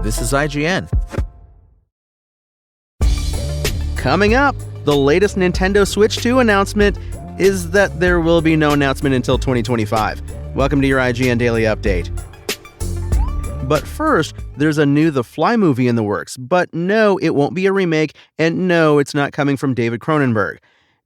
This is IGN. Coming up, the latest Nintendo Switch 2 announcement is that there will be no announcement until 2025. Welcome to your IGN Daily Update. But first, there's a new The Fly movie in the works, but no, it won't be a remake, and no, it's not coming from David Cronenberg.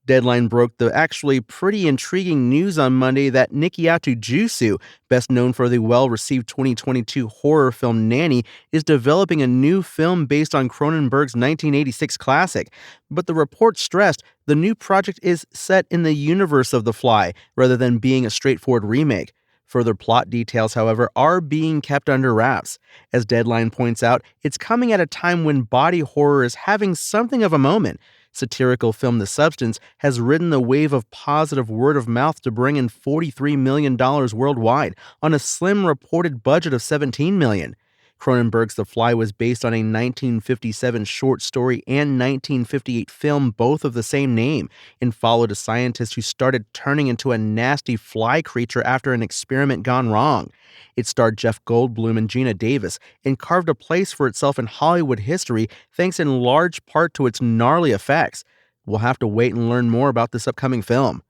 Deadline broke the actually pretty intriguing news on Monday that Nikiatu Jusu, best known for the well-received 2022 horror film Nanny, is developing a new film based on Cronenberg's 1986 classic. But the report stressed the new project is set in the universe of The Fly, rather than being a straightforward remake. Further plot details, however, are being kept under wraps. As Deadline points out, it's coming at a time when body horror is having something of a moment. Satirical film The Substance has ridden the wave of positive word of mouth to bring in $43 million worldwide on a slim reported budget of $17 million. Cronenberg's The Fly was based on a 1957 short story and 1958 film, both of the same name, and followed a scientist who started turning into a nasty fly creature after an experiment gone wrong. It starred Jeff Goldblum and Gina Davis and carved a place for itself in Hollywood history thanks in large part to its gnarly effects. We'll have to wait and learn more about this upcoming film.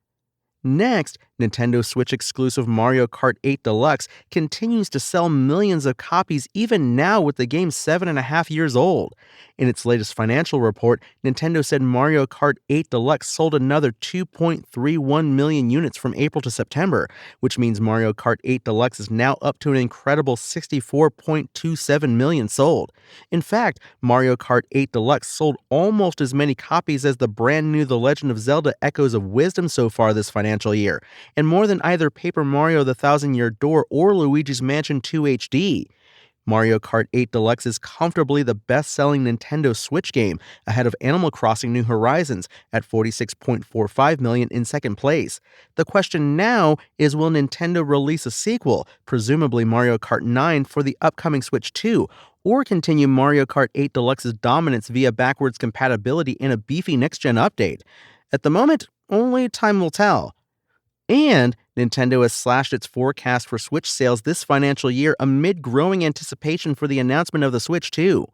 Next, Nintendo Switch exclusive Mario Kart 8 Deluxe continues to sell millions of copies even now with the game 7.5 years old. In its latest financial report, Nintendo said Mario Kart 8 Deluxe sold another 2.31 million units from April to September, which means Mario Kart 8 Deluxe is now up to an incredible 64.27 million sold. In fact, Mario Kart 8 Deluxe sold almost as many copies as the brand new The Legend of Zelda Echoes of Wisdom so far this financial year, and more than either Paper Mario The Thousand-Year Door or Luigi's Mansion 2 HD. Mario Kart 8 Deluxe is comfortably the best-selling Nintendo Switch game, ahead of Animal Crossing New Horizons at 46.45 million in second place. The question now is, will Nintendo release a sequel, presumably Mario Kart 9, for the upcoming Switch 2, or continue Mario Kart 8 Deluxe's dominance via backwards compatibility in a beefy next-gen update? At the moment, only time will tell. And Nintendo has slashed its forecast for Switch sales this financial year amid growing anticipation for the announcement of the Switch 2.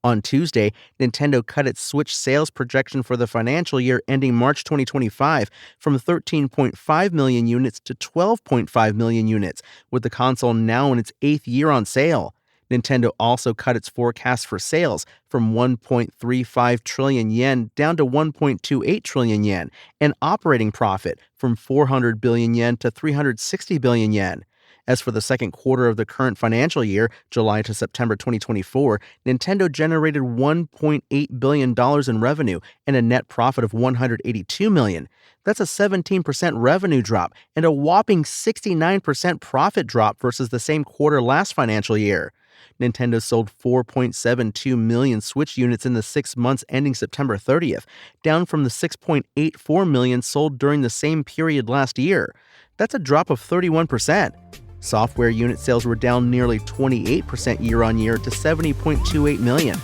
On Tuesday, Nintendo cut its Switch sales projection for the financial year ending March 2025 from 13.5 million units to 12.5 million units, with the console now in its 8th year on sale. Nintendo also cut its forecast for sales from 1.35 trillion yen down to 1.28 trillion yen, and operating profit from 400 billion yen to 360 billion yen. As for the second quarter of the current financial year, July to September 2024, Nintendo generated $1.8 billion in revenue and a net profit of $182 million. That's a 17% revenue drop and a whopping 69% profit drop versus the same quarter last financial year. Nintendo sold 4.72 million Switch units in the 6 months ending September 30th, down from the 6.84 million sold during the same period last year. That's a drop of 31%. Software unit sales were down nearly 28% year-on-year to 70.28 million.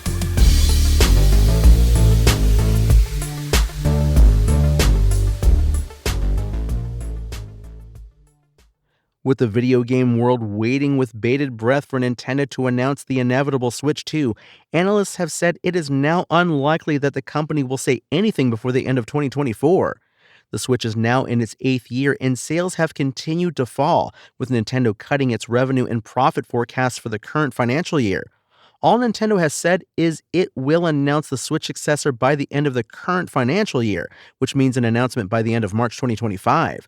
With the video game world waiting with bated breath for Nintendo to announce the inevitable Switch 2, analysts have said it is now unlikely that the company will say anything before the end of 2024. The Switch is now in its 8th year, and sales have continued to fall, with Nintendo cutting its revenue and profit forecasts for the current financial year. All Nintendo has said is it will announce the Switch successor by the end of the current financial year, which means an announcement by the end of March 2025.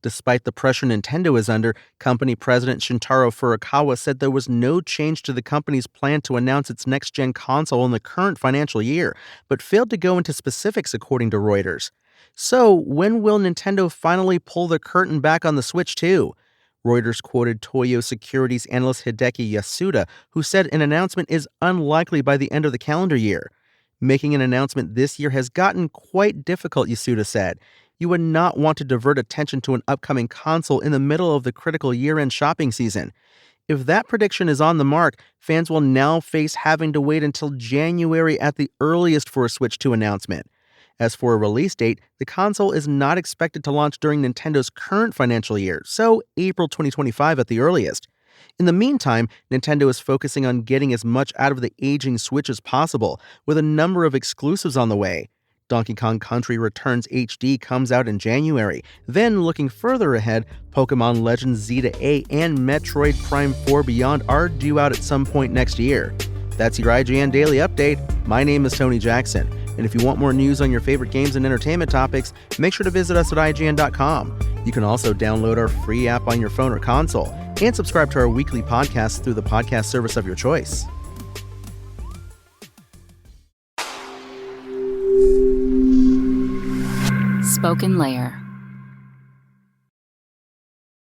Despite the pressure Nintendo is under, company president Shintaro Furukawa said there was no change to the company's plan to announce its next-gen console in the current financial year, but failed to go into specifics according to Reuters. So, when will Nintendo finally pull the curtain back on the Switch 2? Reuters quoted Toyo Securities analyst Hideki Yasuda, who said an announcement is unlikely by the end of the calendar year. Making an announcement this year has gotten quite difficult, Yasuda said. You would not want to divert attention to an upcoming console in the middle of the critical year-end shopping season. If that prediction is on the mark, fans will now face having to wait until January at the earliest for a Switch 2 announcement. As for a release date, the console is not expected to launch during Nintendo's current financial year, so April 2025 at the earliest. In the meantime, Nintendo is focusing on getting as much out of the aging Switch as possible, with a number of exclusives on the way. Donkey Kong Country Returns HD comes out in January. Then, looking further ahead, Pokémon Legends Zeta 8 and Metroid Prime 4 Beyond are due out at some point next year. That's your IGN Daily Update. My name is Tony Jackson, and if you want more news on your favorite games and entertainment topics, make sure to visit us at IGN.com. You can also download our free app on your phone or console, and subscribe to our weekly podcast through the podcast service of your choice. Spoken Layer.